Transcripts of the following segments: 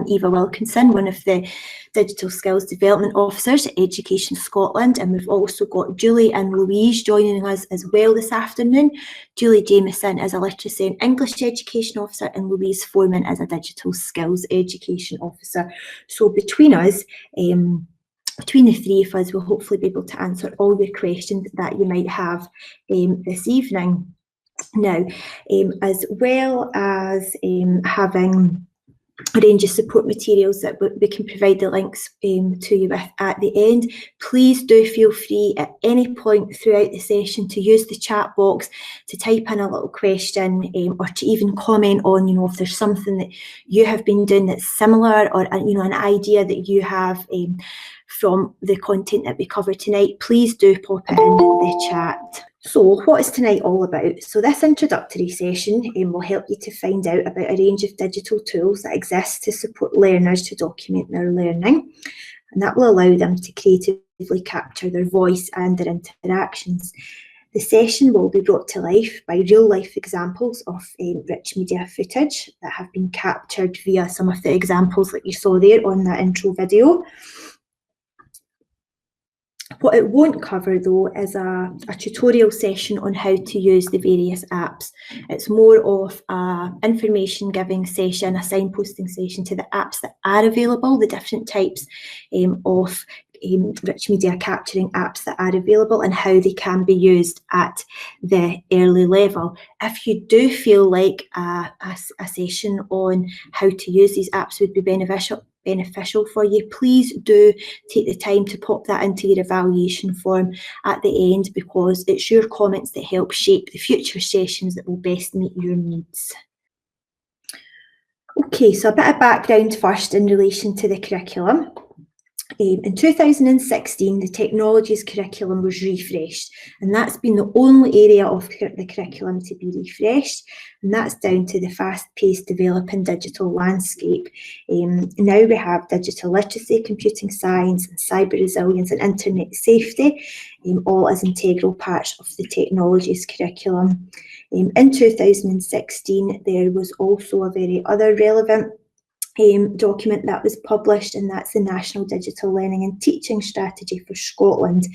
Eva Wilkinson, one of the Digital Skills Development Officers at Education Scotland, and we've also got Julie and Louise joining us as well this afternoon. Julie Jamieson is a Literacy and English Education Officer and Louise Foreman is a Digital Skills Education Officer. So between us, between the three of us, we'll hopefully be able to answer all your questions that you might have this evening. Now, as well as having a range of support materials that we can provide the links to you with at the end. Please do feel free at any point throughout the session to use the chat box to type in a little question or to even comment on, if there's something that you have been doing that's similar, or an idea that you have from the content that we cover tonight. Please do pop it in the chat. So what is tonight all about? So this introductory session will help you to find out about a range of digital tools that exist to support learners to document their learning, and that will allow them to creatively capture their voice and their interactions. The session will be brought to life by real-life examples of rich media footage that have been captured via some of the examples that you saw there on that intro video. What it won't cover, though, is a tutorial session on how to use the various apps. It's more of an information giving session, a signposting session to the apps that are available, the different types of rich media capturing apps that are available and how they can be used at the early level. If you do feel like a session on how to use these apps would be beneficial for you, please do take the time to pop that into your evaluation form at the end, because it's your comments that help shape the future sessions that will best meet your needs. Okay, so a bit of background first in relation to the curriculum. In 2016, the technologies curriculum was refreshed, and that's been the only area of the curriculum to be refreshed, and that's down to the fast-paced developing digital landscape. Now we have digital literacy, computing science, and cyber resilience and internet safety, all as integral parts of the technologies curriculum. In 2016, there was also a very other relevant document that was published, and that's the National Digital Learning and Teaching Strategy for Scotland.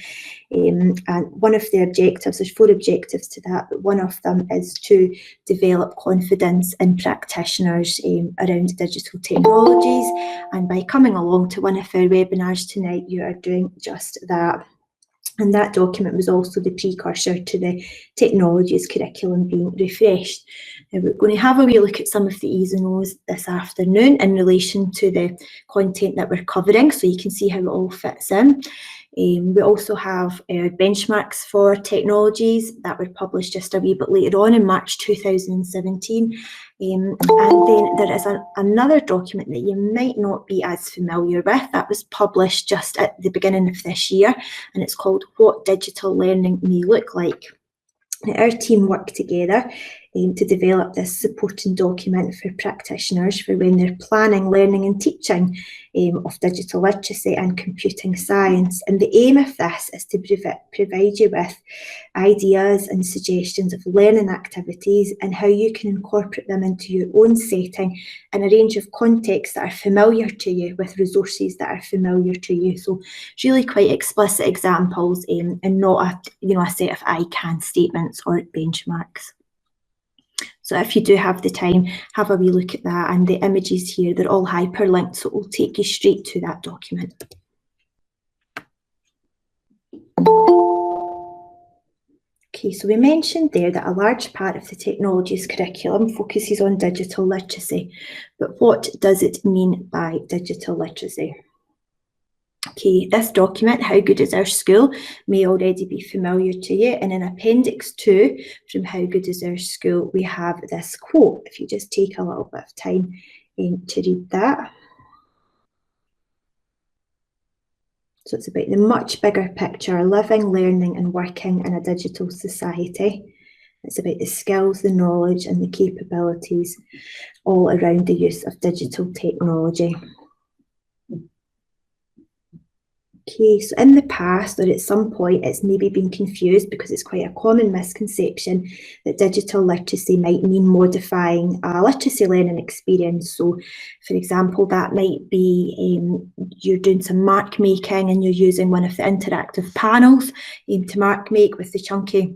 And one of the objectives, there's 4 objectives to that, but one of them is to develop confidence in practitioners around digital technologies. And by coming along to one of our webinars tonight, you are doing just that. And that document was also the precursor to the technologies curriculum being refreshed. Now we're going to have a wee look at some of the E's and O's this afternoon in relation to the content that we're covering, so you can see how it all fits in. We also have benchmarks for technologies that were published just a wee bit later on in March 2017. And then there is another document that you might not be as familiar with that was published just at the beginning of this year, and it's called What Digital Learning May Look Like. Now, our team worked together to develop this supporting document for practitioners for when they're planning learning and teaching of digital literacy and computing science. And the aim of this is to provide you with ideas and suggestions of learning activities and how you can incorporate them into your own setting in a range of contexts that are familiar to you, with resources that are familiar to you. So it's really quite explicit examples and not a set of I can statements or benchmarks. So if you do have the time, have a wee look at that, and the images here, they're all hyperlinked, so it will take you straight to that document. Okay, so we mentioned there that a large part of the technologies curriculum focuses on digital literacy, but what does it mean by digital literacy? Okay, this document, How Good Is Our School, may already be familiar to you, and in Appendix 2 from How Good Is Our School, we have this quote, if you just take a little bit of time to read that. So it's about the much bigger picture, living, learning and working in a digital society. It's about the skills, the knowledge and the capabilities all around the use of digital technology. Okay, so in the past or at some point it's maybe been confused, because it's quite a common misconception that digital literacy might mean modifying a literacy learning experience. So for example, that might be you're doing some mark making and you're using one of the interactive panels to mark make with the chunky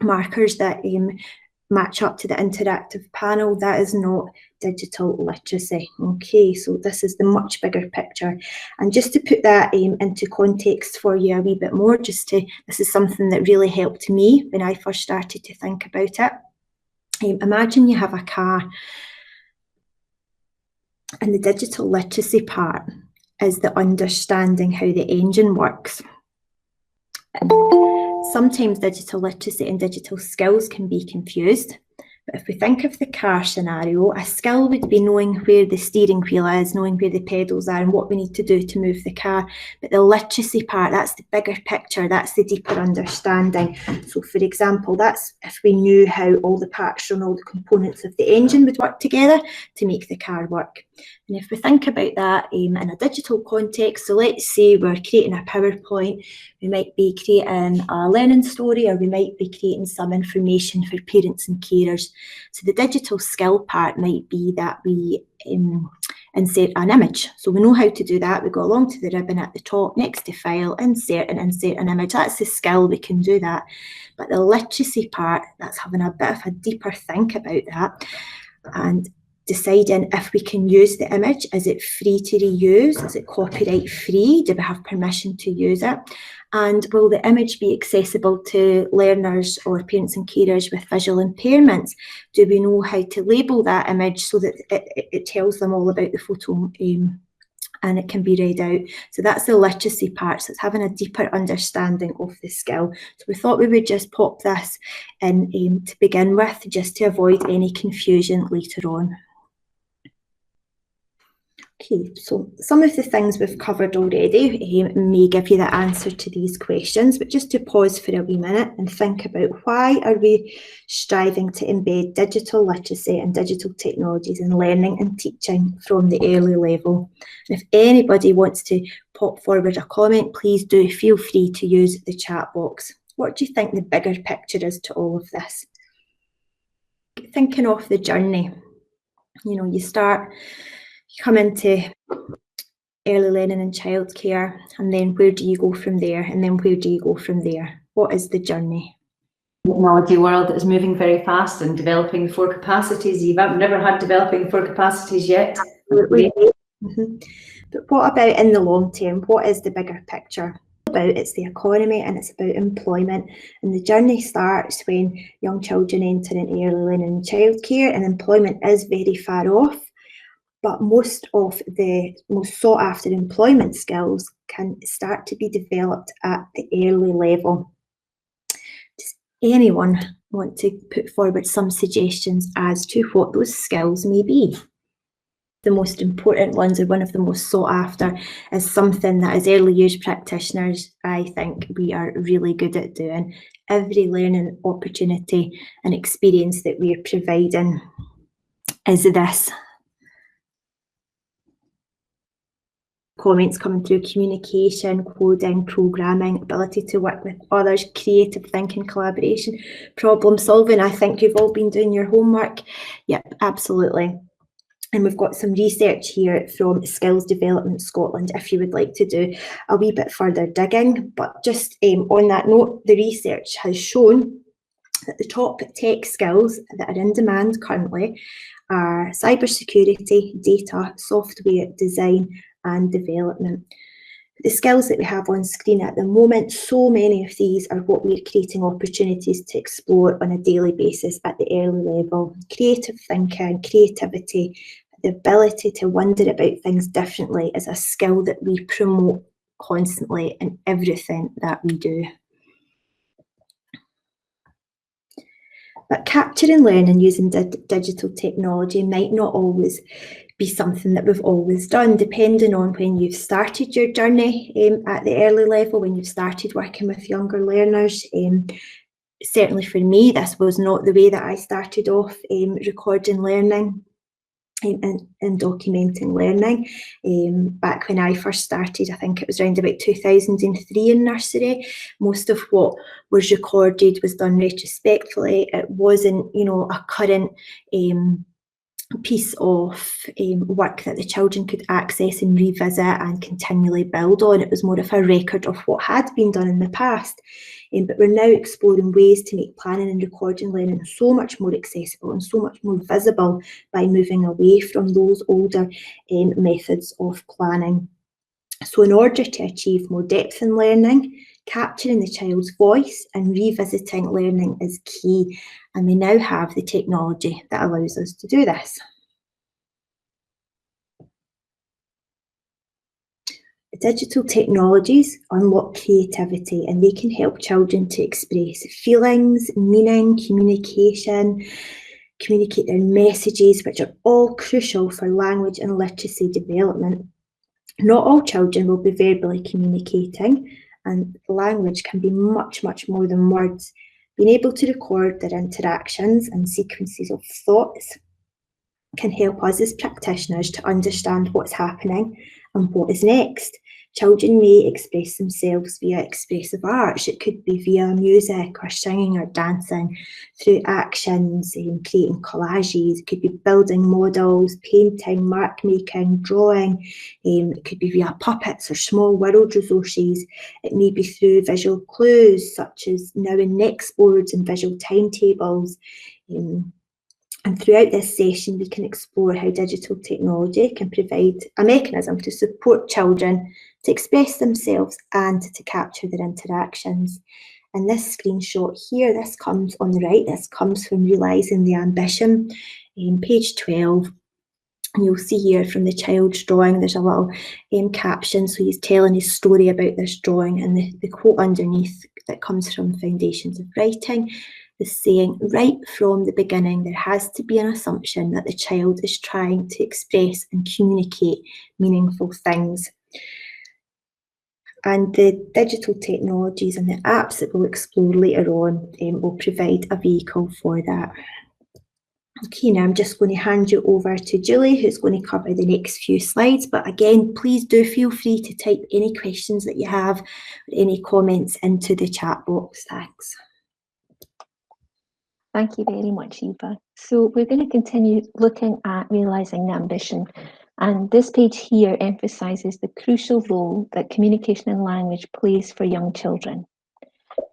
markers that match up to the interactive panel. That is not digital literacy. Okay, so this is the much bigger picture. And just to put that into context for you a wee bit more, this is something that really helped me when I first started to think about it. Imagine you have a car, and the digital literacy part is the understanding how the engine works. Sometimes digital literacy and digital skills can be confused, but if we think of the car scenario, a skill would be knowing where the steering wheel is, knowing where the pedals are and what we need to do to move the car. But the literacy part, that's the bigger picture, that's the deeper understanding. So for example, that's if we knew how all the parts and all the components of the engine would work together to make the car work. And if we think about that in a digital context, so let's say we're creating a PowerPoint, we might be creating a learning story, or we might be creating some information for parents and carers. So the digital skill part might be that we insert an image. So we know how to do that. We go along to the ribbon at the top next to file, insert and insert an image. That's the skill, we can do that. But the literacy part, that's having a bit of a deeper think about that and deciding if we can use the image. Is it free to reuse? Is it copyright free? Do we have permission to use it? And will the image be accessible to learners or parents and carers with visual impairments? Do we know how to label that image so that it tells them all about the photo and it can be read out? So that's the literacy part. So it's having a deeper understanding of the skill. So we thought we would just pop this in to begin with, just to avoid any confusion later on. Okay, so some of the things we've covered already may give you the answer to these questions, but just to pause for a wee minute and think about, why are we striving to embed digital literacy and digital technologies in learning and teaching from the early level? And if anybody wants to pop forward a comment, please do feel free to use the chat box. What do you think the bigger picture is to all of this? Thinking of the journey, you know, you come into early learning and childcare, and then where do you go from there? And then where do you go from there? What is the journey? The technology world is moving very fast and developing 4 capacities. You've never had developing 4 capacities yet. Absolutely. But what about in the long term? What is the bigger picture? It's the economy and it's about employment, and the journey starts when young children enter into early learning and childcare, and employment is very far off. But most of the most sought after employment skills can start to be developed at the early level. Does anyone want to put forward some suggestions as to what those skills may be? The most important ones, or one of the most sought after, is something that as early years practitioners, I think we are really good at doing. Every learning opportunity and experience that we are providing is this. Comments coming through: communication, coding, programming, ability to work with others, creative thinking, collaboration, problem solving. I think you've all been doing your homework. Yep, absolutely. And we've got some research here from Skills Development Scotland if you would like to do a wee bit further digging. But just on that note, the research has shown that the top tech skills that are in demand currently are cybersecurity, data, software design, and development. The skills that we have on screen at the moment, so many of these are what we're creating opportunities to explore on a daily basis at the early level. Creative thinking, creativity, the ability to wonder about things differently is a skill that we promote constantly in everything that we do. But capturing learning using digital technology might not always be something that we've always done, depending on when you've started your journey at the early level, when you've started working with younger learners. Certainly for me, this was not the way that I started off recording learning. in documenting learning. Back when I first started, I think it was around about 2003 in nursery, most of what was recorded was done retrospectively. It wasn't, you know, a current piece of work that the children could access and revisit and continually build on. It was more of a record of what had been done in the past. But we're now exploring ways to make planning and recording learning so much more accessible and so much more visible by moving away from those older methods of planning. So in order to achieve more depth in learning, capturing the child's voice and revisiting learning is key, and we now have the technology that allows us to do this. Digital technologies unlock creativity, and they can help children to express feelings, meaning, communicate their messages, which are all crucial for language and literacy development. Not all children will be verbally communicating, and language can be much, much more than words. Being able to record their interactions and sequences of thoughts can help us as practitioners to understand what's happening and what is next. Children may express themselves via expressive arts. It could be via music or singing or dancing, through actions, creating collages. It could be building models, painting, mark making, drawing. It could be via puppets or small world resources. It may be through visual clues, such as now in next boards and visual timetables. And throughout this session, we can explore how digital technology can provide a mechanism to support children to express themselves and to capture their interactions. And this screenshot here, this comes on the right, this comes from Realising the Ambition, page 12. And you'll see here from the child's drawing, there's a little caption, so he's telling his story about this drawing, and the quote underneath that comes from Foundations of Writing is saying, right from the beginning, there has to be an assumption that the child is trying to express and communicate meaningful things. And the digital technologies and the apps that we'll explore later on will provide a vehicle for that. Okay, now I'm just going to hand you over to Julie, who's going to cover the next few slides. But again, please do feel free to type any questions that you have, or any comments into the chat box. Thanks. Thank you very much, Eva. So we're going to continue looking at realising the ambition. And this page here emphasises the crucial role that communication and language plays for young children.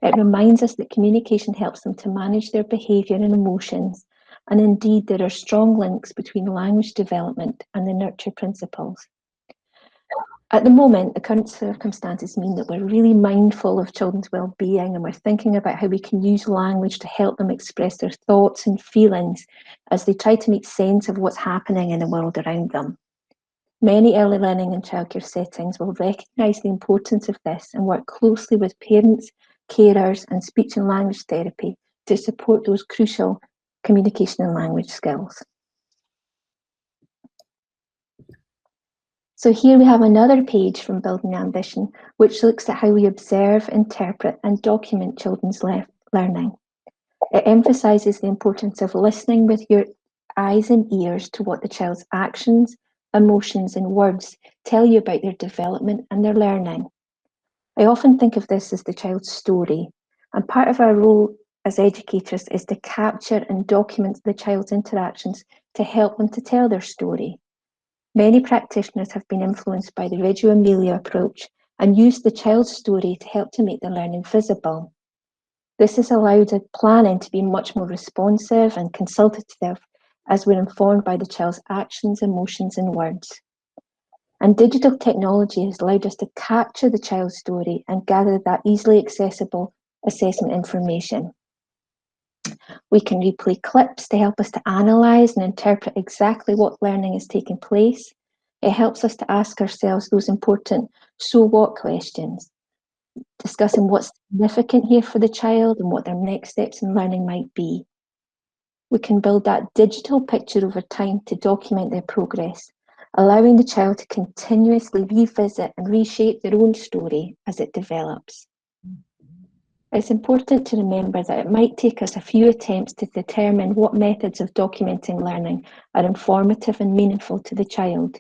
It reminds us that communication helps them to manage their behaviour and emotions, and indeed there are strong links between language development and the nurture principles. At the moment, the current circumstances mean that we're really mindful of children's well-being, and we're thinking about how we can use language to help them express their thoughts and feelings as they try to make sense of what's happening in the world around them. Many early learning and childcare settings will recognise the importance of this and work closely with parents, carers and speech and language therapy to support those crucial communication and language skills. So here we have another page from Building Ambition, which looks at how we observe, interpret and document children's learning. It emphasises the importance of listening with your eyes and ears to what the child's actions, emotions and words tell you about their development and their learning. I often think of this as the child's story, and part of our role as educators is to capture and document the child's interactions to help them to tell their story. Many practitioners have been influenced by the Reggio Emilia approach and used the child's story to help to make the learning visible. This has allowed the planning to be much more responsive and consultative as we're informed by the child's actions, emotions and words. And digital technology has allowed us to capture the child's story and gather that easily accessible assessment information. We can replay clips to help us to analyse and interpret exactly what learning is taking place. It helps us to ask ourselves those important so what questions, discussing what's significant here for the child and what their next steps in learning might be. We can build that digital picture over time to document their progress, allowing the child to continuously revisit and reshape their own story as it develops. It's important to remember that it might take us a few attempts to determine what methods of documenting learning are informative and meaningful to the child.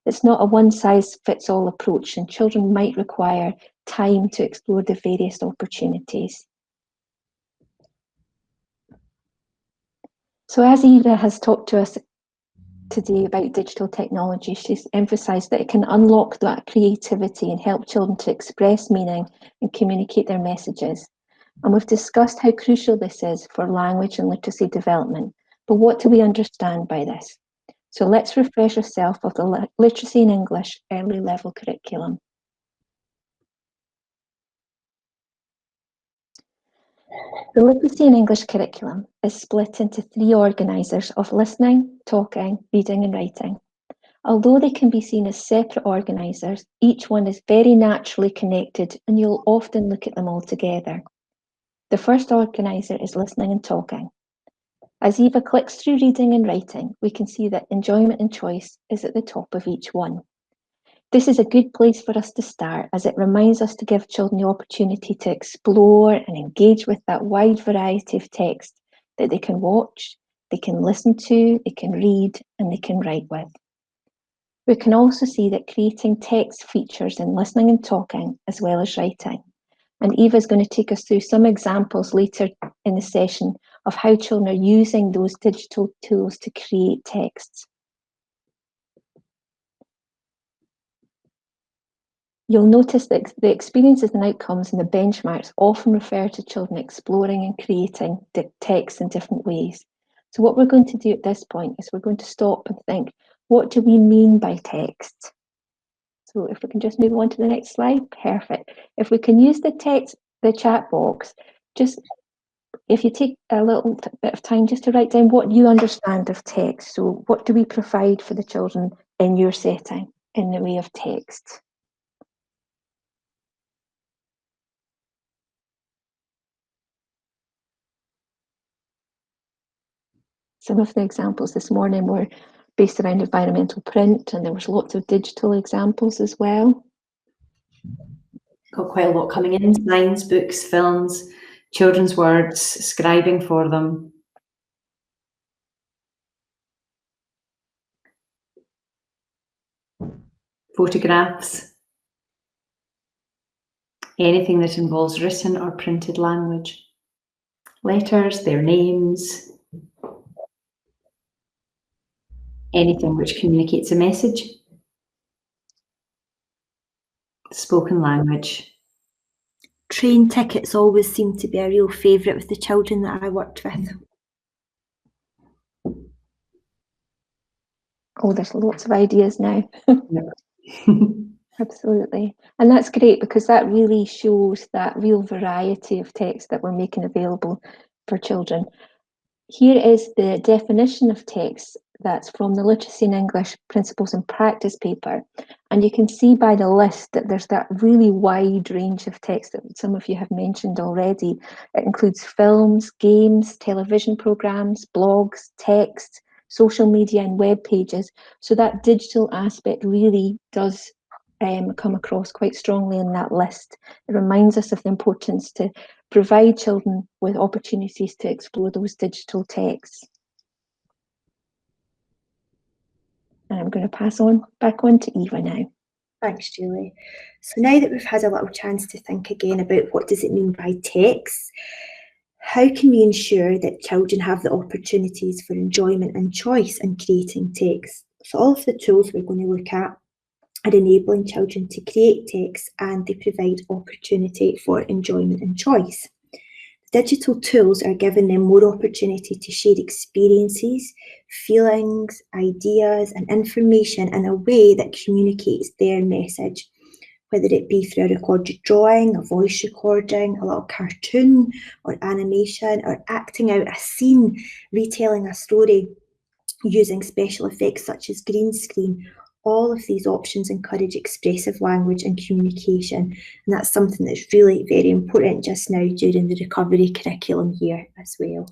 It's not a one-size-fits-all approach, and children might require time to explore the various opportunities. So as Eva has talked to us today about digital technology, she's emphasised that it can unlock that creativity and help children to express meaning and communicate their messages. And we've discussed how crucial this is for language and literacy development. But what do we understand by this? So let's refresh ourselves of the Literacy in English early level curriculum. The Literacy in English curriculum is split into 3 organisers of listening, talking, reading and writing. Although they can be seen as separate organisers, each one is very naturally connected and you'll often look at them all together. The first organiser is listening and talking. As Eva clicks through reading and writing, we can see that enjoyment and choice is at the top of each one. This is a good place for us to start, as it reminds us to give children the opportunity to explore and engage with that wide variety of text that they can watch, they can listen to, they can read, and they can write with. We can also see that creating text features in listening and talking as well as writing. And Eva's going to take us through some examples later in the session of how children are using those digital tools to create texts. You'll notice that the experiences and outcomes and the benchmarks often refer to children exploring and creating text in different ways. So what we're going to do at this point is we're going to stop and think, what do we mean by text? So if we can just move on to the next slide, perfect. If we can use the chat box, just if you take a little bit of time just to write down what you understand of text. So what do we provide for the children in your setting in the way of text? Some of the examples this morning were based around environmental print, and there was lots of digital examples as well. Got quite a lot coming in: science, books, films, children's words, scribing for them. Photographs. Anything that involves written or printed language. Letters, their names. Anything which communicates a message. Spoken language. Train tickets always seem to be a real favourite with the children that I worked with. Oh, there's lots of ideas now. Yep. Absolutely. And that's great, because that really shows that real variety of text that we're making available for children. Here is the definition of text that's from the Literacy in English Principles and Practice paper. And you can see by the list that there's that really wide range of text that some of you have mentioned already. It includes films, games, television programs, blogs, text, social media and web pages. So that digital aspect really does come across quite strongly in that list. It reminds us of the importance to provide children with opportunities to explore those digital texts. And I'm going to pass back on to Eva now. Thanks, Julie. So now that we've had a little chance to think again about what does it mean by text, how can we ensure that children have the opportunities for enjoyment and choice in creating text? So all of the tools we're going to look at are enabling children to create text, and they provide opportunity for enjoyment and choice. Digital tools are giving them more opportunity to share experiences, feelings, ideas and information in a way that communicates their message, whether it be through a recorded drawing, a voice recording, a little cartoon or animation, or acting out a scene, retelling a story using special effects such as green screen. All of these options encourage expressive language and communication, and that's something that's really very important just now during the recovery curriculum here as well.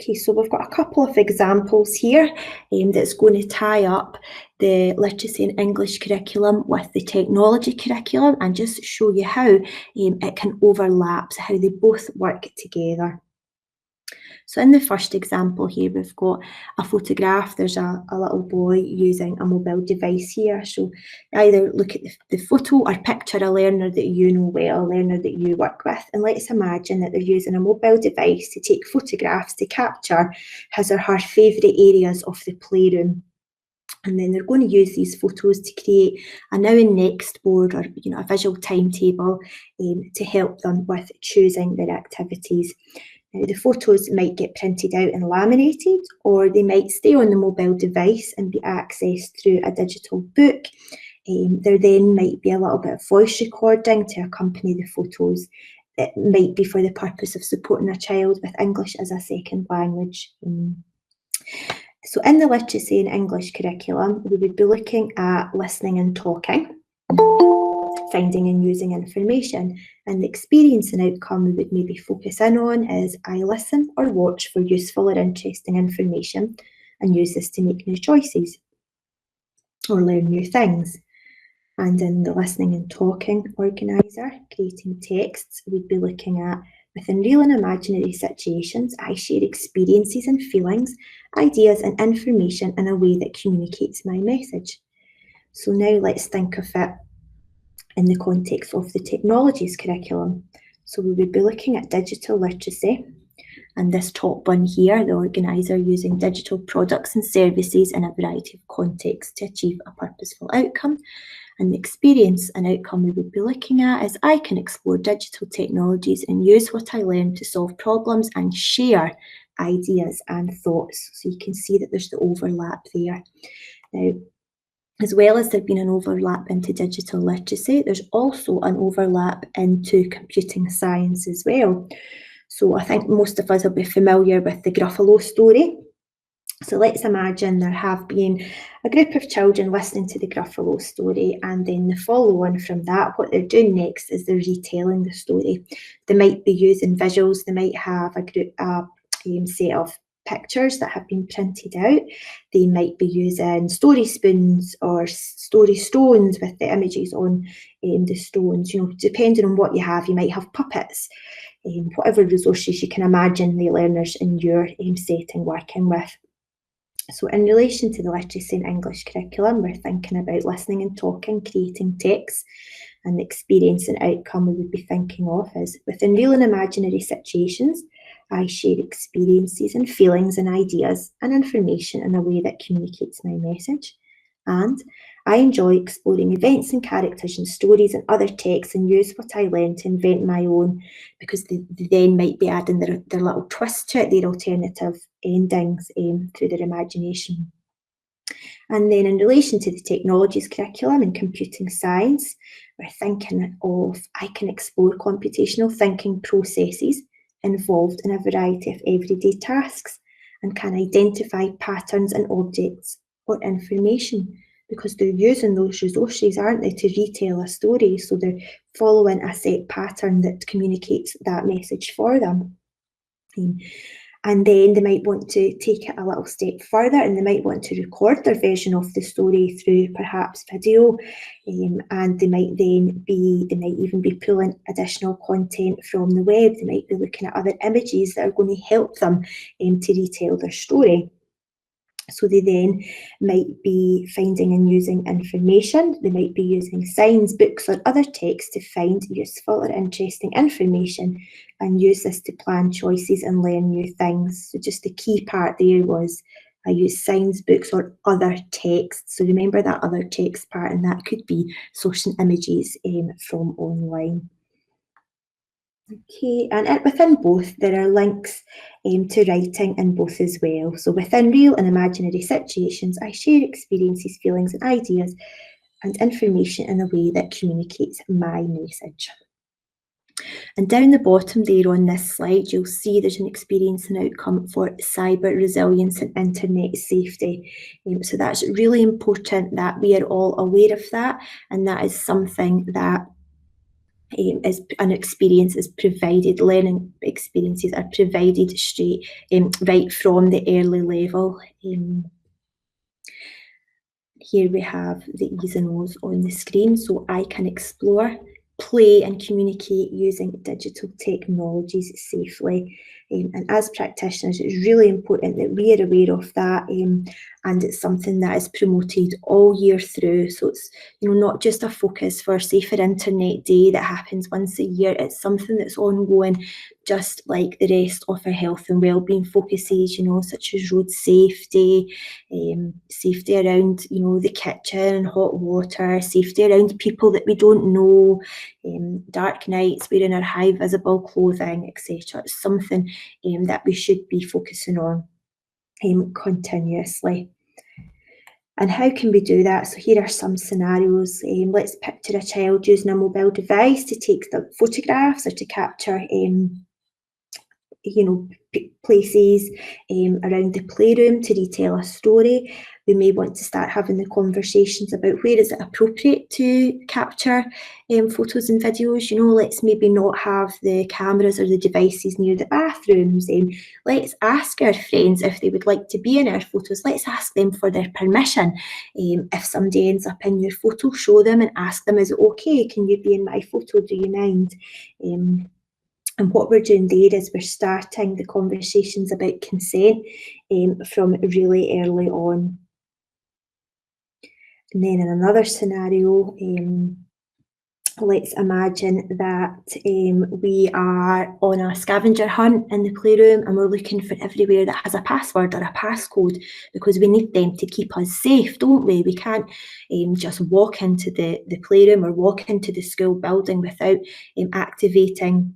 Okay, so we've got a couple of examples here that's going to tie up the literacy and English curriculum with the technology curriculum and just show you how it can overlap, so how they both work together. So in the first example here, we've got a photograph. There's a little boy using a mobile device here. So either look at the photo or picture a learner that you know well, a learner that you work with. And let's imagine that they're using a mobile device to take photographs to capture his or her favourite areas of the playroom. And then they're going to use these photos to create a now and next board, or a visual timetable to help them with choosing their activities. Now, the photos might get printed out and laminated, or they might stay on the mobile device and be accessed through a digital book. There then might be a little bit of voice recording to accompany the photos. It might be for the purpose of supporting a child with English as a second language. So in the literacy and English curriculum, we would be looking at listening and talking, finding and using information, and the experience and outcome we would maybe focus in on is I listen or watch for useful or interesting information and use this to make new choices or learn new things. And in the listening and talking organiser, creating texts, we'd be looking at within real and imaginary situations, I share experiences and feelings, ideas and information in a way that communicates my message. So now let's think of it in the context of the technologies curriculum. So we would be looking at digital literacy, and this top one here, the organiser using digital products and services in a variety of contexts to achieve a purposeful outcome. And the experience and outcome we would be looking at is I can explore digital technologies and use what I learn to solve problems and share ideas and thoughts. So you can see that there's the overlap there. Now, as well as there being an overlap into digital literacy, there's also an overlap into computing science as well. So I think most of us will be familiar with the Gruffalo story. So let's imagine there have been a group of children listening to the Gruffalo story, and then the follow-on from that, what they're doing next is they're retelling the story. They might be using visuals, they might have a set of pictures that have been printed out. They might be using story spoons or story stones with the images on the stones. Depending on what you have, you might have puppets, whatever resources you can imagine the learners in your setting working with. So in relation to the literacy and English curriculum, we're thinking about listening and talking, creating texts, and the experience and outcome we would be thinking of is within real and imaginary situations, I share experiences and feelings and ideas and information in a way that communicates my message. And I enjoy exploring events and characters and stories and other texts and use what I learn to invent my own, because they then might be adding their little twist to it, their alternative endings through their imagination. And then in relation to the technologies curriculum and computing science, we're thinking of I can explore computational thinking processes involved in a variety of everyday tasks and can identify patterns in objects or information, because they're using those resources, aren't they, to retell a story. So they're following a set pattern that communicates that message for them. And then they might want to take it a little step further, and they might want to record their version of the story through perhaps video, and they might even be pulling additional content from the web. They might be looking at other images that are going to help them to retell their story. So they then might be finding and using information. They might be using signs, books or other texts to find useful or interesting information and use this to plan choices and learn new things. So just the key part there was I use signs, books or other texts. So remember that other text part, and that could be sourcing images from online. Okay, and within both, there are links to writing in both as well. So within real and imaginary situations, I share experiences, feelings and ideas and information in a way that communicates my message. And down the bottom there on this slide, you'll see there's an experience and outcome for cyber resilience and internet safety. So that's really important that we are all aware of that, and that is something that is an experience is provided, learning experiences are provided straight right from the early level. Here we have the E's and O's on the screen, so I can explore, play and communicate using digital technologies safely. And as practitioners, it's really important that we are aware of that, and it's something that is promoted all year through. So it's, you know, not just a focus for Safer Internet Day that happens once a year. It's something that's ongoing, just like the rest of our health and wellbeing focuses, you know, such as road safety, safety around, you know, the kitchen and hot water, safety around people that we don't know, dark nights, wearing our high visible clothing, etc. It's something that we should be focusing on continuously. And how can we do that? So here are some scenarios. Let's picture a child using a mobile device to take the photographs or to capture you know, places around the playroom to retell a story. We may want to start having the conversations about where is it appropriate to capture photos and videos. You know, let's maybe not have the cameras or the devices near the bathrooms. Let's ask our friends if they would like to be in our photos. Let's ask them for their permission. If somebody ends up in your photo, show them and ask them, is it okay? Can you be in my photo? Do you mind? And what we're doing there is we're starting the conversations about consent from really early on. And then in another scenario, let's imagine that we are on a scavenger hunt in the playroom and we're looking for everywhere that has a password or a passcode, because we need them to keep us safe, don't we? We can't just walk into the playroom or walk into the school building without activating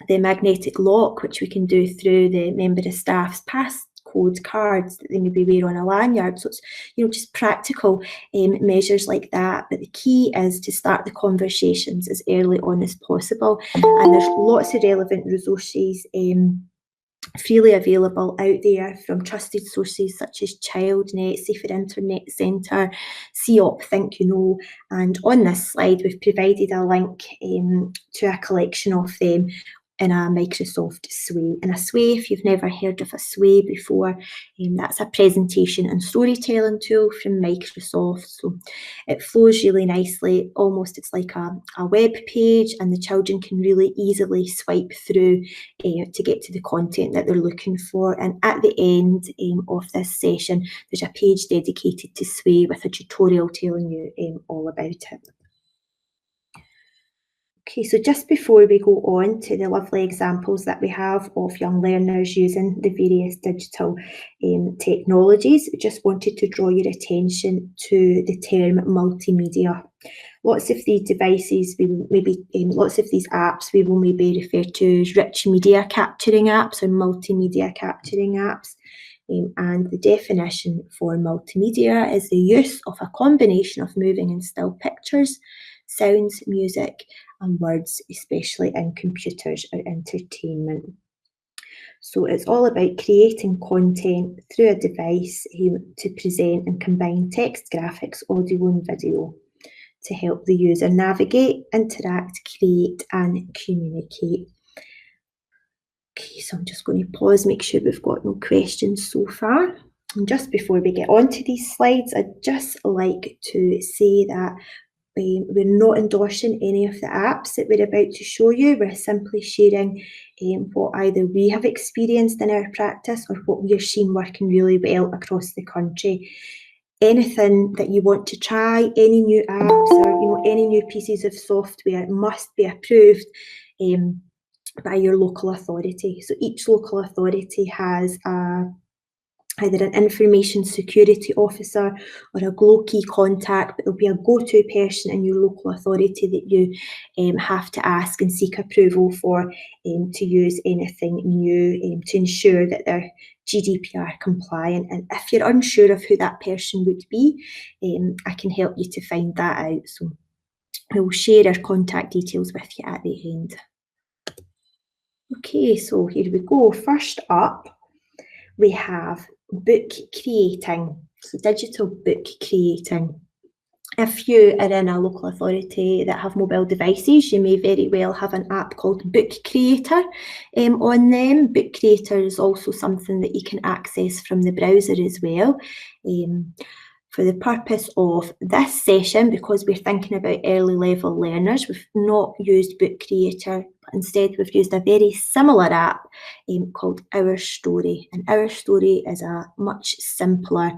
the magnetic lock, which we can do through the member of staff's passcode cards that they maybe wear on a lanyard. So it's, you know, just practical measures like that. But the key is to start the conversations as early on as possible. And there's lots of relevant resources freely available out there from trusted sources such as ChildNet, Safer Internet Centre, COP Think You Know. And on this slide, we've provided a link to a collection of them in a Microsoft Sway. And a Sway, if you've never heard of a Sway before, that's a presentation and storytelling tool from Microsoft. So it flows really nicely, almost it's like a web page, and the children can really easily swipe through to get to the content that they're looking for. And at the end of this session, there's a page dedicated to Sway with a tutorial telling you all about it. Okay, so just before we go on to the lovely examples that we have of young learners using the various digital technologies, I just wanted to draw your attention to the term multimedia. Lots of these devices, lots of these apps we will maybe refer to as rich media capturing apps or multimedia capturing apps. And the definition for multimedia is the use of a combination of moving and still pictures, sounds, music and words, especially in computers or entertainment. So it's all about creating content through a device to present and combine text, graphics, audio and video to help the user navigate, interact, create and communicate. Okay, so I'm just going to pause, make sure we've got no questions so far. And just before we get on to these slides, I'd just like to say that we're not endorsing any of the apps that we're about to show you. We're simply sharing what either we have experienced in our practice or what we are seeing working really well across the country. Anything that you want to try, any new apps or any new pieces of software must be approved by your local authority. So each local authority has either an information security officer or a glow key contact, but there'll be a go-to person in your local authority that you have to ask and seek approval for to use anything new to ensure that they're GDPR compliant. And if you're unsure of who that person would be, I can help you to find that out. So I will share our contact details with you at the end. Okay, so here we go. First up, we have book creating, so digital book creating. If you are in a local authority that have mobile devices, you may very well have an app called Book Creator on them. Book Creator is also something that you can access from the browser as well. For the purpose of this session, because we're thinking about early level learners, we've not used Book Creator. Instead, we've used a very similar app called Our Story. And Our Story is a much simpler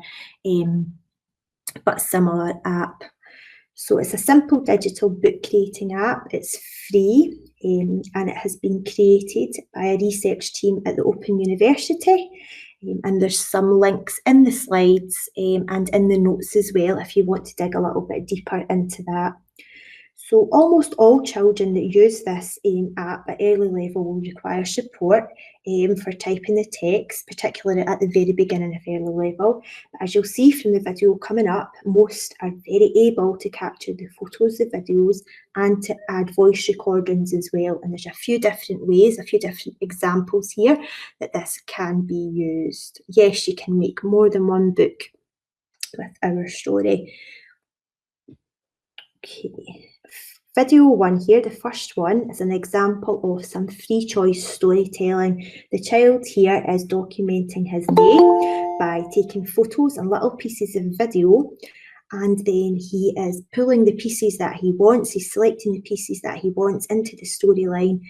but similar app. So it's a simple digital book creating app. It's free and it has been created by a research team at the Open University. And there's some links in the slides and in the notes as well if you want to dig a little bit deeper into that. So almost all children that use this app at early level will require support for typing the text, particularly at the very beginning of early level. But as you'll see from the video coming up, most are very able to capture the photos, the videos, and to add voice recordings as well. And there's a few different ways, a few different examples here that this can be used. Yes, you can make more than one book with Our Story. Okay. Video 1 here, the first one, is an example of some free choice storytelling. The child here is documenting his day by taking photos and little pieces of video, and then he is pulling the pieces that he wants, he's selecting the pieces that he wants into the storyline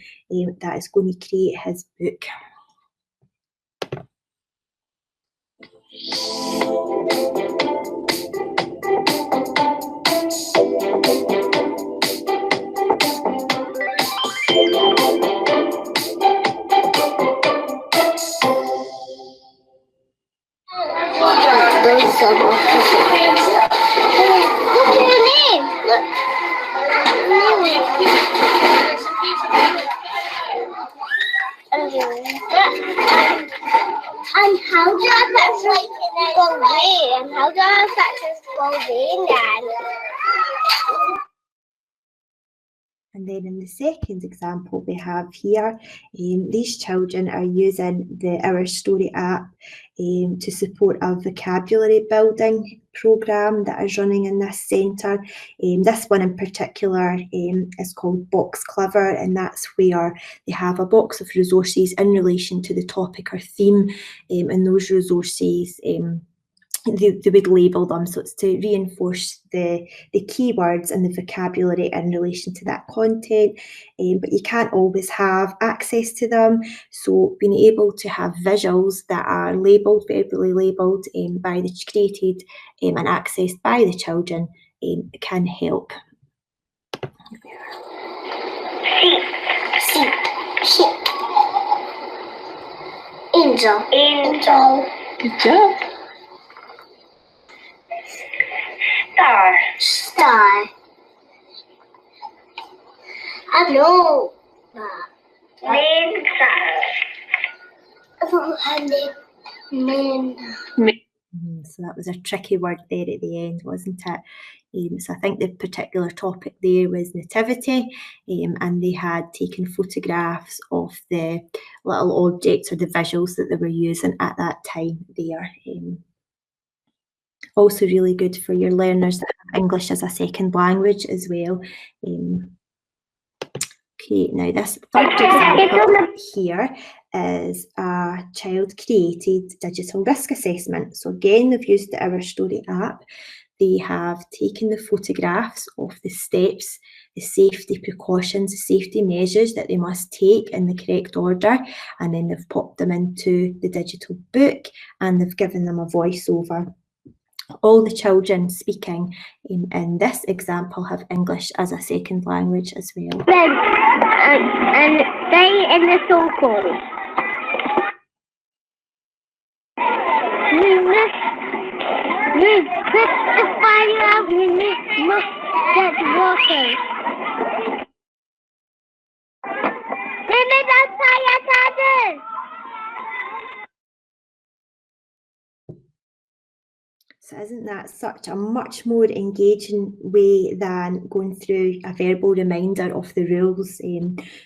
that is going to create his book. And how do I affect go away? And how do I affect go away then? And then in the second example we have here, these children are using the Our Story app to support a vocabulary building programme that is running in this centre. This one in particular is called Box Clever, and that's where they have a box of resources in relation to the topic or theme, and those resources they would label them, so it's to reinforce the keywords and the vocabulary in relation to that content, but you can't always have access to them, so being able to have visuals that are labelled, verbally labelled, created and accessed by the children can help. Sheep. Angel. Good job. Star. I know. So that was a tricky word there at the end, wasn't it? So I think the particular topic there was nativity, and they had taken photographs of the little objects or the visuals that they were using at that time there. Also really good for your learners that have English as a second language as well. Okay, now this third example here is a child-created digital risk assessment. So again, they've used the Our Story app. They have taken the photographs of the steps, the safety precautions, the safety measures that they must take in the correct order, and then they've popped them into the digital book and they've given them a voiceover. All the children speaking in this example have English as a second language as well. And stay in the circle. We put the fire out. We must get water. So isn't that such a much more engaging way than going through a verbal reminder of the rules?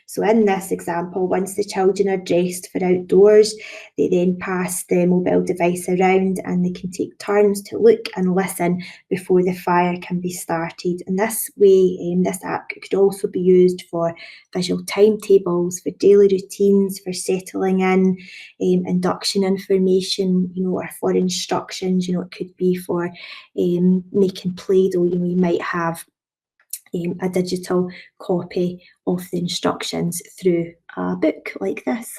So in this example, once the children are dressed for outdoors, they then pass the mobile device around and they can take turns to look and listen before the fire can be started. And this way, this app could also be used for visual timetables, for daily routines, for settling in, induction information, or for instructions. It could be for making Play-Doh. You might have a digital copy of the instructions through a book like this.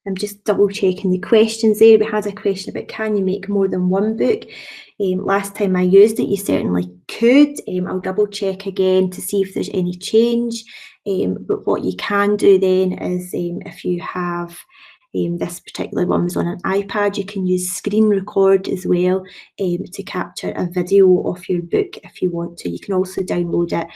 I'm just double checking the questions there. We had a question about, can you make more than one book? Last time I used it, you certainly could. I'll double check again to see if there's any change. But what you can do then is, if you have this particular one was on an iPad, you can use screen record as well to capture a video of your book if you want to. You can also download it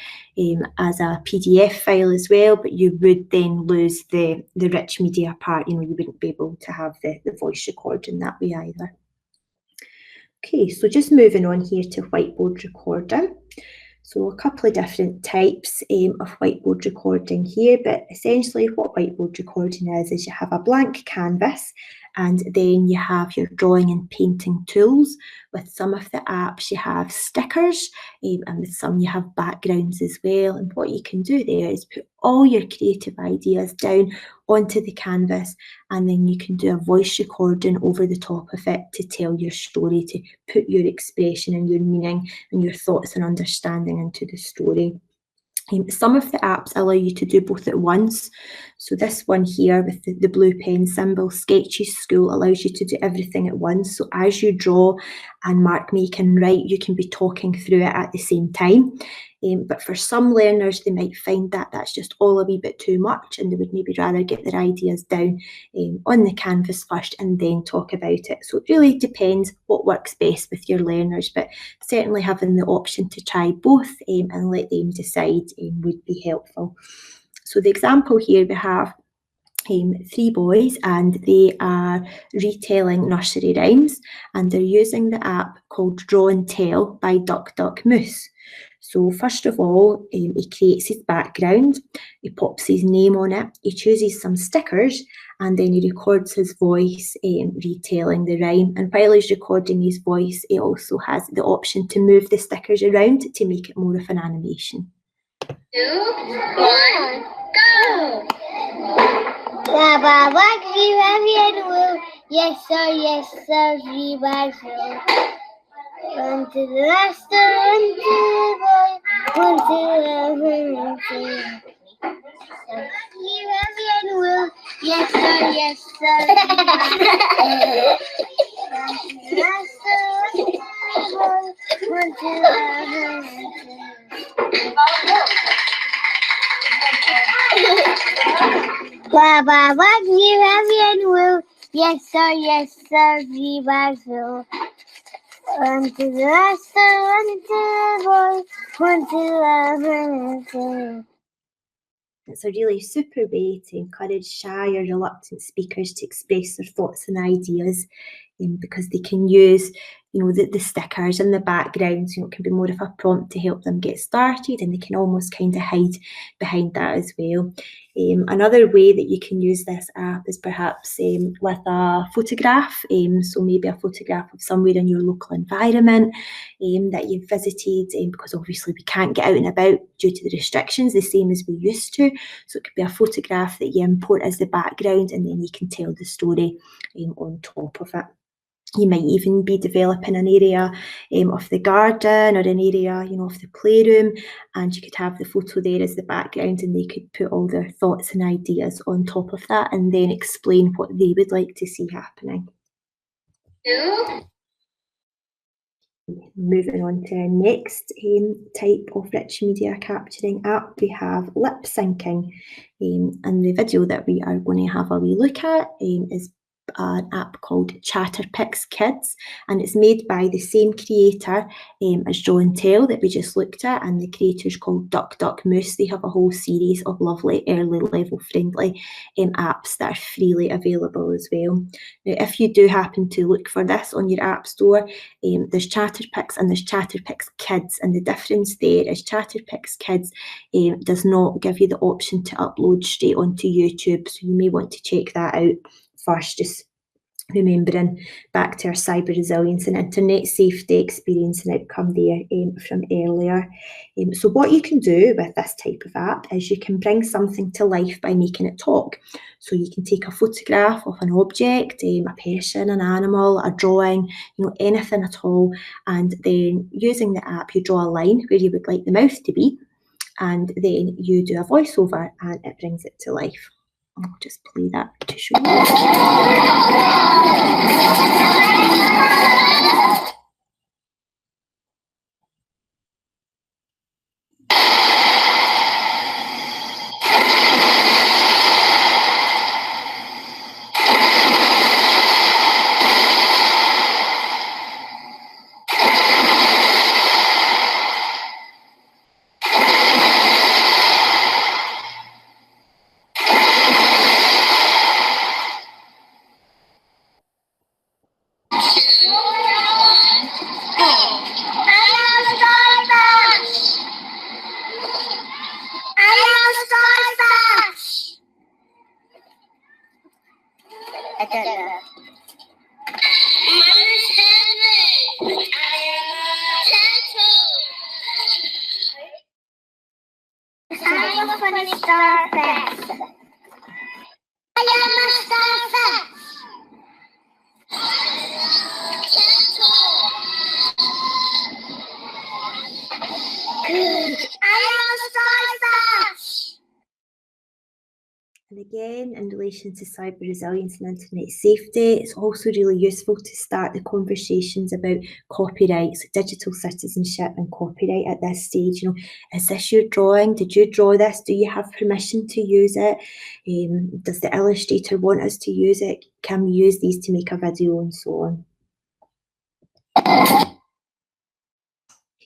as a PDF file as well, but you would then lose the rich media part. You wouldn't be able to have the voice recording that way either. Okay, so just moving on here to whiteboard recording. So a couple of different types of whiteboard recording here, but essentially what whiteboard recording is you have a blank canvas and then you have your drawing and painting tools. With some of the apps you have stickers and with some you have backgrounds as well. And what you can do there is put all your creative ideas down onto the canvas, and then you can do a voice recording over the top of it to tell your story, to put your expression and your meaning and your thoughts and understanding into the story. Some of the apps allow you to do both at once. So this one here with the blue pen symbol, Sketches School, allows you to do everything at once. So as you draw and mark, make and write, you can be talking through it at the same time. But for some learners, they might find that that's just all a wee bit too much, and they would maybe rather get their ideas down on the canvas first and then talk about it. So it really depends what works best with your learners, but certainly having the option to try both and let them decide would be helpful. So the example here, we have 3 boys and they are retelling nursery rhymes, and they're using the app called Draw and Tell by Duck Duck Moose. So first of all, he creates his background, he pops his name on it, he chooses some stickers, and then he records his voice retelling the rhyme. And while he's recording his voice, he also has the option to move the stickers around to make it more of an animation. 2, 1, go! Baba, what do you have here? Will? Yes, sir, we will. One to the last, one to the boy, one to the first. You have here, Will? Yes, sir, we will. One to the last, one to the Baba, what do you have here, Will? Yes, sir, we will. One to the last, one to the boy, one to the first. It's a really super way to encourage shy or reluctant speakers to express their thoughts and ideas, because they can use, the stickers and the backgrounds. It can be more of a prompt to help them get started, and they can almost kind of hide behind that as well. Another way that you can use this app is perhaps with a photograph. So maybe a photograph of somewhere in your local environment that you've visited, because obviously we can't get out and about due to the restrictions the same as we used to. So it could be a photograph that you import as the background, and then you can tell the story on top of it. You might even be developing an area of the garden or an area, of the playroom, and you could have the photo there as the background, and they could put all their thoughts and ideas on top of that and then explain what they would like to see happening. Moving on to our next type of rich media capturing app, we have lip syncing. And the video that we are going to have a wee look at is an app called Chatterpix Kids, and it's made by the same creator as Draw and Tell that we just looked at, and the creator's called Duck Duck Moose. They have a whole series of lovely early level friendly apps that are freely available as well. Now, if you do happen to look for this on your app store, there's Chatterpix and there's Chatterpix Kids, and the difference there is Chatterpix Kids does not give you the option to upload straight onto YouTube, so you may want to check that out first, just remembering back to our cyber resilience and internet safety experience and outcome there from earlier. So what you can do with this type of app is you can bring something to life by making it talk. So you can take a photograph of an object, a person, an animal, a drawing, anything at all, and then using the app you draw a line where you would like the mouth to be, and then you do a voiceover and it brings it to life. I'll just play that to show you. And again, in relation to cyber resilience and internet safety, it's also really useful to start the conversations about copyrights, digital citizenship and copyright at this stage. Is this your drawing? Did you draw this? Do you have permission to use it? Does the illustrator want us to use it? Can we use these to make a video and so on? Okay,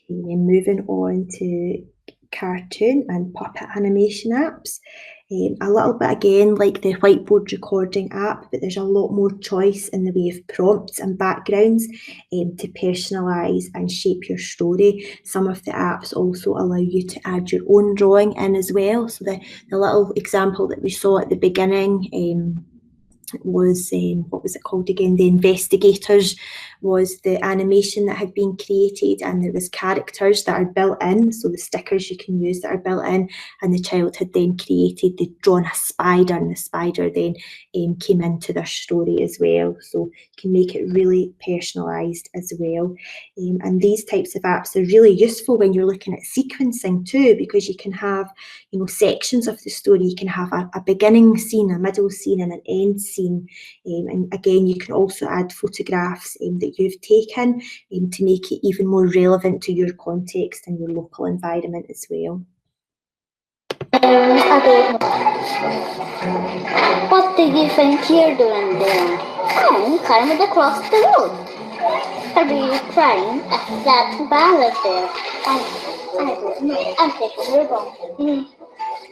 and moving on to cartoon and puppet animation apps. A little bit again like the Whiteboard Recording app, but there's a lot more choice in the way of prompts and backgrounds to personalise and shape your story. Some of the apps also allow you to add your own drawing in as well. So the little example that we saw at the beginning was, what was it called again? The Investigators was the animation that had been created, and there was characters that are built in, so the stickers you can use that are built in, and the child had then created, they'd drawn a spider, and the spider then came into their story as well. So you can make it really personalised as well. And these types of apps are really useful when you're looking at sequencing too, because you can have sections of the story. You can have a beginning scene, a middle scene and an end scene, and again you can also add photographs that you've taken to make it even more relevant to your context and your local environment as well. What do you think you're doing there? I'm climbing across the road. Are you trying a flat ballad there? I don't know. I'm taking your ball.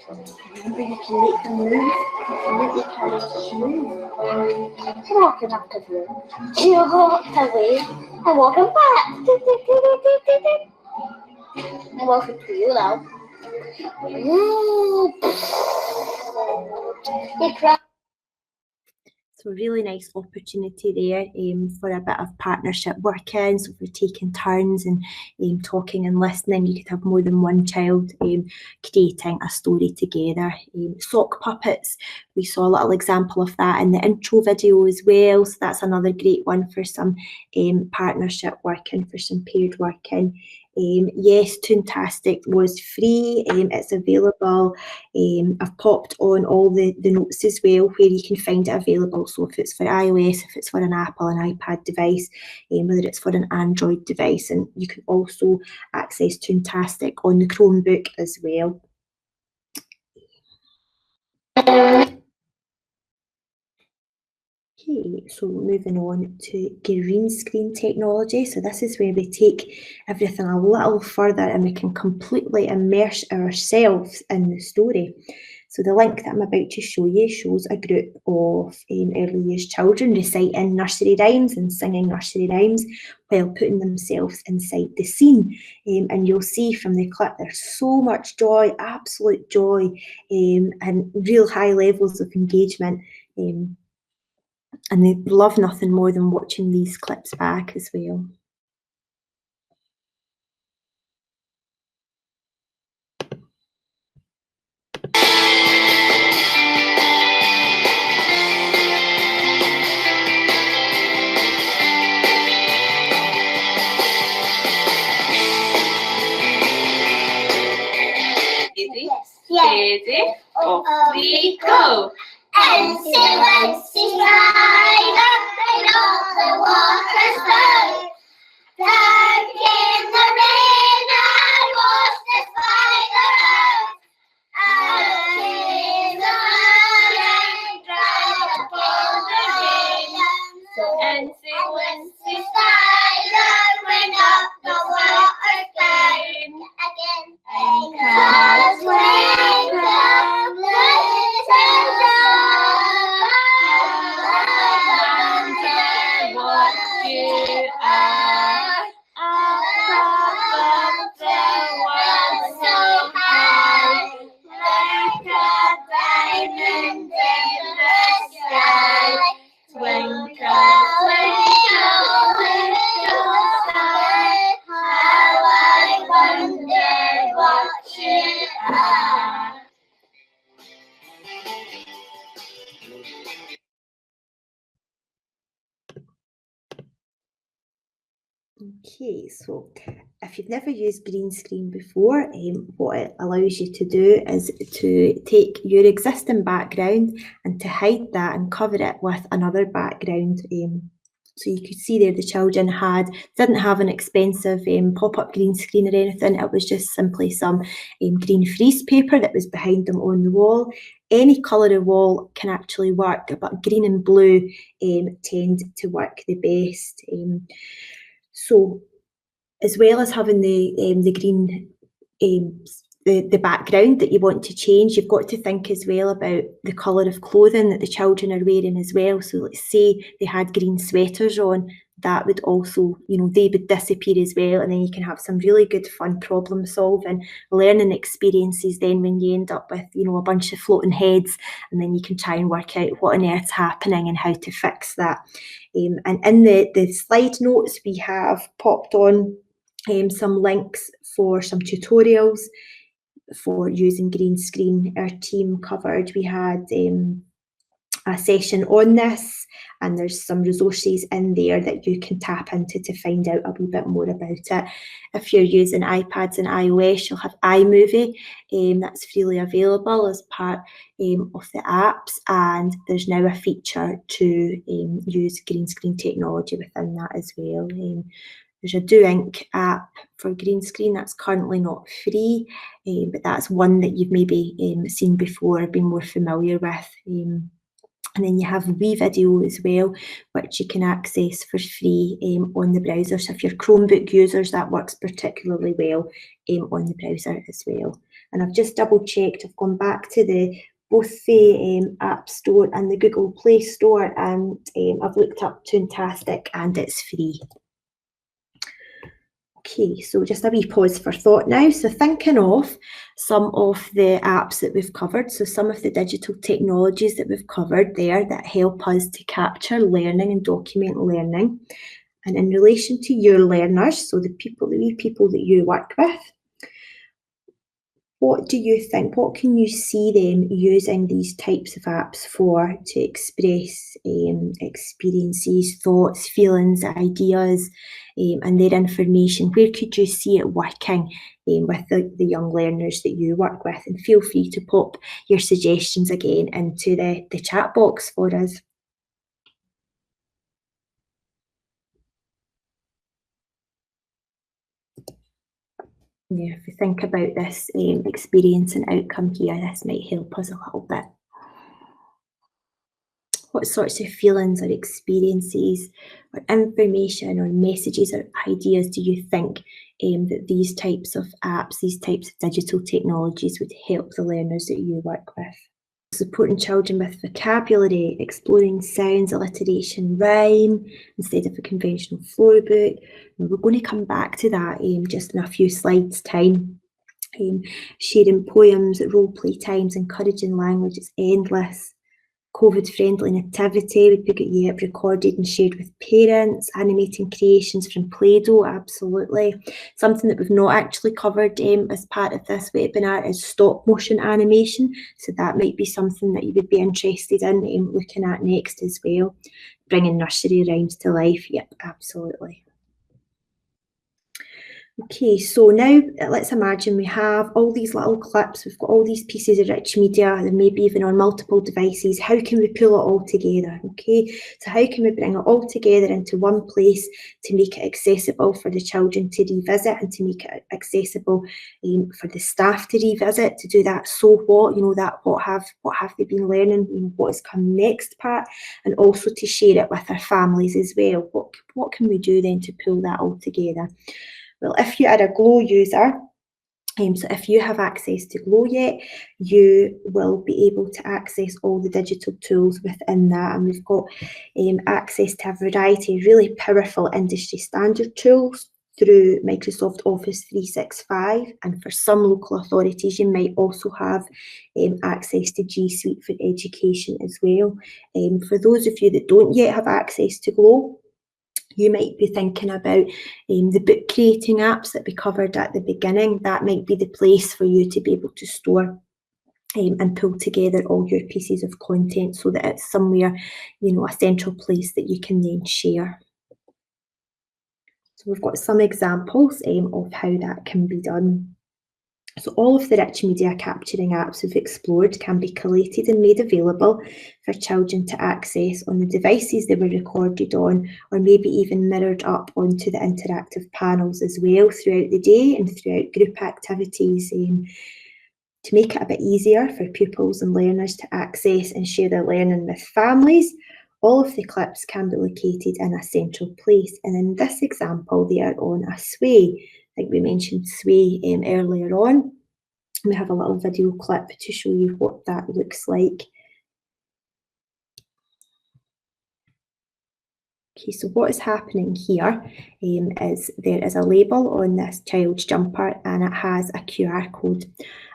Maybe you can make them move. Maybe you can move. Walking up the road. You walked away. I'm walking back. I'm walking to you now. You cry. So a really nice opportunity there for a bit of partnership working. So if we're taking turns and talking and listening, you could have more than one child creating a story together. Sock puppets, we saw a little example of that in the intro video as well. So that's another great one for some partnership working, for some paired working. Yes, Toontastic was free. It's available. I've popped on all the notes as well where you can find it available. So if it's for iOS, if it's for an Apple, an iPad device, whether it's for an Android device, and you can also access Toontastic on the Chromebook as well. Okay, so moving on to green screen technology. So this is where we take everything a little further and we can completely immerse ourselves in the story. So the link that I'm about to show you shows a group of early years children reciting nursery rhymes and singing nursery rhymes while putting themselves inside the scene. And you'll see from the clip there's so much joy, absolute joy, and real high levels of engagement. And they love nothing more than watching these clips back as well. Ready, off we go. Fancy, fancy spider, right off the water spout. Dark in the rain, I washed the spider out. Out in the mud and dried upon the rain. So fancy spider went up the water spout. Again, because when the blizzard I wonder what you are. Up above the world so high, like a diamond in the sky. Twinkle, twinkle, little star, how I wonder what you are. Okay, so if you've never used green screen before, what it allows you to do is to take your existing background and to hide that and cover it with another background. So you could see there the children didn't have an expensive pop-up green screen or anything. It was just simply some green freeze paper that was behind them on the wall. Any colour of wall can actually work, but green and blue tend to work the best. So as well as having the green, the background that you want to change, you've got to think as well about the colour of clothing that the children are wearing as well. So let's say they had green sweaters on, that would also, they would disappear as well. And then you can have some really good fun problem solving, learning experiences then when you end up with, a bunch of floating heads, and then you can try and work out what on earth's happening and how to fix that. And in the slide notes, we have popped on some links for some tutorials for using green screen. Our team covered, we had a session on this, and there's some resources in there that you can tap into to find out a wee bit more about it. If you're using iPads and iOS, you'll have iMovie, that's freely available as part of the apps, and there's now a feature to use green screen technology within that as well. There's a Do Ink app for green screen that's currently not free, but that's one that you've maybe seen before, been more familiar with. And then you have WeVideo as well, which you can access for free on the browser. So if you're Chromebook users, that works particularly well on the browser as well. And I've just double checked, I've gone back to both the App Store and the Google Play Store, and I've looked up Toontastic and it's free. Okay, so just a wee pause for thought now. So thinking of some of the apps that we've covered, so some of the digital technologies that we've covered there that help us to capture learning and document learning. And in relation to your learners, so the wee people that you work with, what do you think? What can you see them using these types of apps for to express experiences, thoughts, feelings, ideas, and their information? Where could you see it working with the young learners that you work with? And feel free to pop your suggestions again into the chat box for us. Yeah, if we think about this experience and outcome here, this might help us a little bit. what sorts of feelings or experiences or information or messages or ideas do you think that these types of apps, these types of digital technologies would help the learners that you work with? Supporting children with vocabulary, exploring sounds, alliteration, rhyme, instead of a conventional floor book. And we're going to come back to that just in a few slides' time. Sharing poems at role play times, encouraging language, it's endless. COVID-friendly nativity would be get recorded and shared with parents. Animating creations from Play-Doh, absolutely. Something that we've not actually covered as part of this webinar is stop motion animation. So that might be something that you would be interested in looking at next as well. Bringing nursery rhymes to life, yep, absolutely. Okay, so now let's imagine we have all these little clips, we've got all these pieces of rich media, and maybe even on multiple devices. How can we pull it all together? Okay, so how can we bring it all together into one place to make it accessible for the children to revisit and to make it accessible for the staff to revisit, to do that so what, that what have they been learning, what has come next part, and also to share it with our families as well. What can we do then to pull that all together? Well, if you are a Glow user, so if you have access to Glow yet, you will be able to access all the digital tools within that. And we've got access to a variety of really powerful industry standard tools through Microsoft Office 365. And for some local authorities, you might also have access to G Suite for Education as well. For those of you that don't yet have access to Glow, you might be thinking about the book creating apps that we covered at the beginning. That might be the place for you to be able to store and pull together all your pieces of content so that it's somewhere, a central place that you can then share. So we've got some examples of how that can be done. So all of the rich media capturing apps we've explored can be collated and made available for children to access on the devices they were recorded on, or maybe even mirrored up onto the interactive panels as well throughout the day and throughout group activities to make it a bit easier for pupils and learners to access and share their learning with families. All of the clips can be located in a central place, and in this example they are on a sway. I think we mentioned sway earlier on. We have a little video clip to show you what that looks like. Okay, so what is happening here is there is a label on this child's jumper and it has a QR code,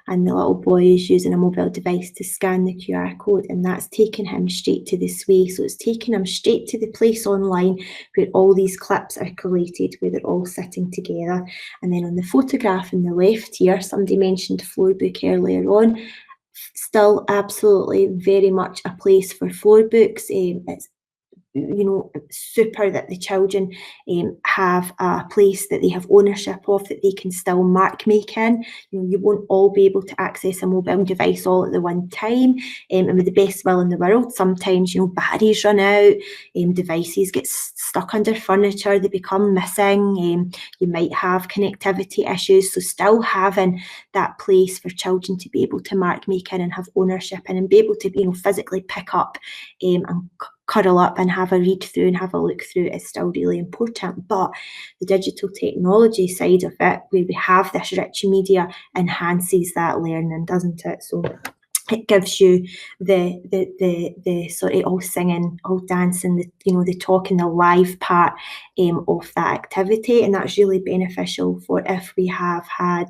and the little boy is using a mobile device to scan the QR code, and that's taking him straight to the sway. So it's taking him straight to the place online where all these clips are collated, where they're all sitting together. And then on the photograph on the left here, somebody mentioned floor book earlier on. Still absolutely very much a place for floor books. It's super that the children have a place that they have ownership of, that they can still mark make in. You won't all be able to access a mobile device all at the one time, and with the best will in the world, sometimes batteries run out, devices get stuck under furniture, they become missing, you might have connectivity issues. So still having that place for children to be able to mark make in and have ownership in and be able to physically pick up and curl up and have a read through and have a look through is still really important. But the digital technology side of it, where we have this rich media, enhances that learning, doesn't it? So it gives you the sort of all singing, all dancing, the talking, the live part of that activity, and that's really beneficial for if we have had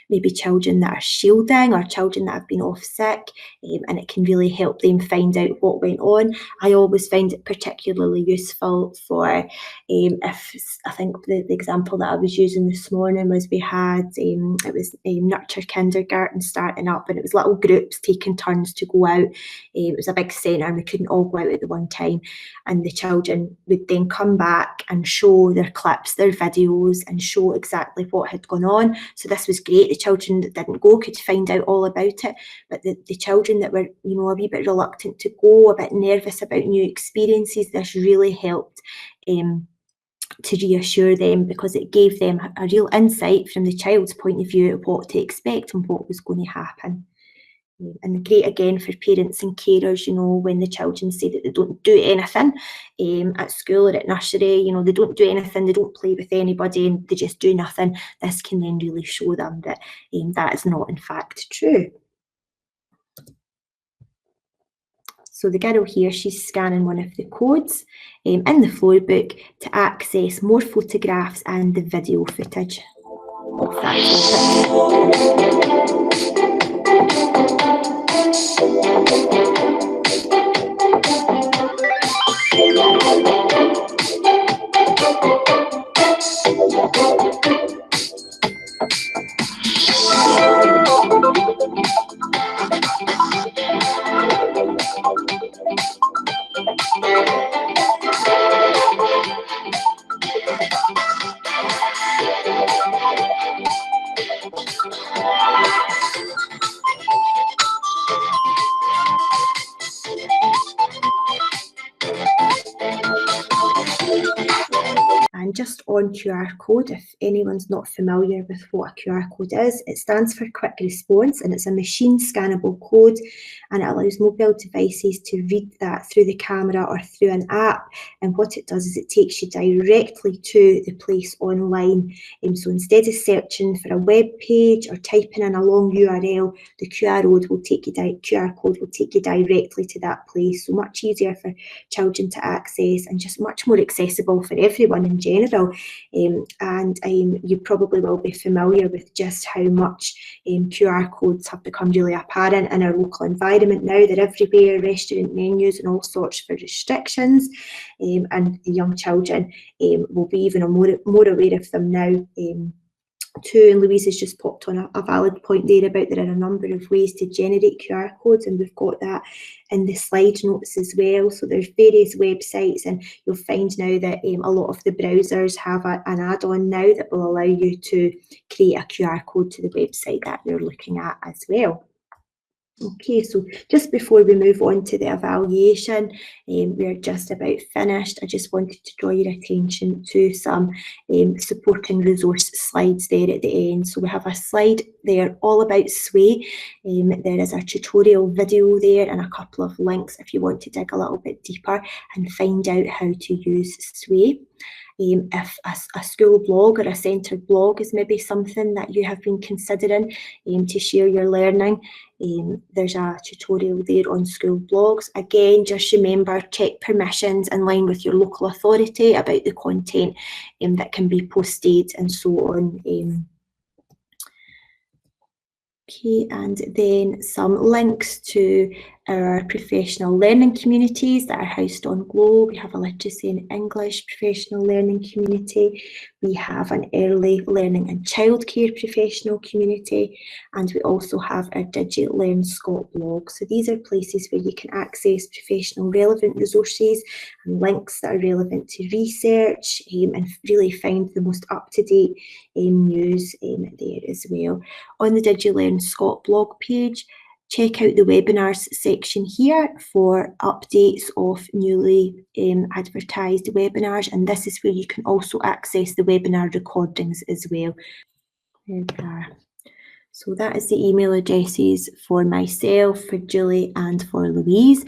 maybe children that are shielding or children that have been off sick, and it can really help them find out what went on. I always find it particularly useful for if I think the example that I was using this morning was we had it was nurture kindergarten starting up, and it was little groups taking turns to go out. It was a big centre and we couldn't all go out at the one time, and the children would then come back and show their clips, their videos, and show exactly what had gone on. So this was great. The children that didn't go could find out all about it, but the children that were a wee bit reluctant to go, a bit nervous about new experiences, this really helped to reassure them, because it gave them a real insight from the child's point of view of what to expect and what was going to happen. And great again for parents and carers, you know, when the children say that they don't do anything at school or at nursery, you know, they don't do anything, they don't play with anybody, and they just do nothing. This can then really show them that that is not in fact true. So the girl here, she's scanning one of the codes in the floor book to access more photographs and the video footage of that topic. And just on QR code, if anyone's not familiar with what a QR code is, it stands for quick response, and it's a machine scannable code, and it allows mobile devices to read that through the camera or through an app. And what it does is it takes you directly to the place online. So instead of searching for a web page or typing in a long URL, the QR code will take you directly to that place. So much easier for children to access, and just much more accessible for everyone in general. And you probably will be familiar with just how much QR codes have become really apparent in our local environment now. They're everywhere, restaurant menus and all sorts for restrictions, and the young children will be even more aware of them now too. And Louise has just popped on a valid point there about there are a number of ways to generate QR codes, and we've got that in the slide notes as well. So there's various websites, and you'll find now that a lot of the browsers have an add-on now that will allow you to create a QR code to the website that you're looking at as well. Okay, so just before we move on to the evaluation, we're just about finished. I just wanted to draw your attention to some supporting resource slides there at the end. So we have a slide there all about SWAY. There is a tutorial video there and a couple of links if you want to dig a little bit deeper and find out how to use SWAY. If a school blog or a centred blog is maybe something that you have been considering to share your learning, there's a tutorial there on school blogs. Again, just remember, check permissions in line with your local authority about the content that can be posted and so on. Okay, and then some links to our professional learning communities that are housed on Globe. We have a literacy and English professional learning community. We have an early learning and childcare professional community, and we also have our DigiLearnScot blog. So these are places where you can access professional relevant resources and links that are relevant to research, and really find the most up-to-date news there as well. On the DigiLearnScot blog page, check out the webinars section here for updates of newly advertised webinars, and this is where you can also access the webinar recordings as well. There we are. So that is the email addresses for myself, for Julie and for Louise.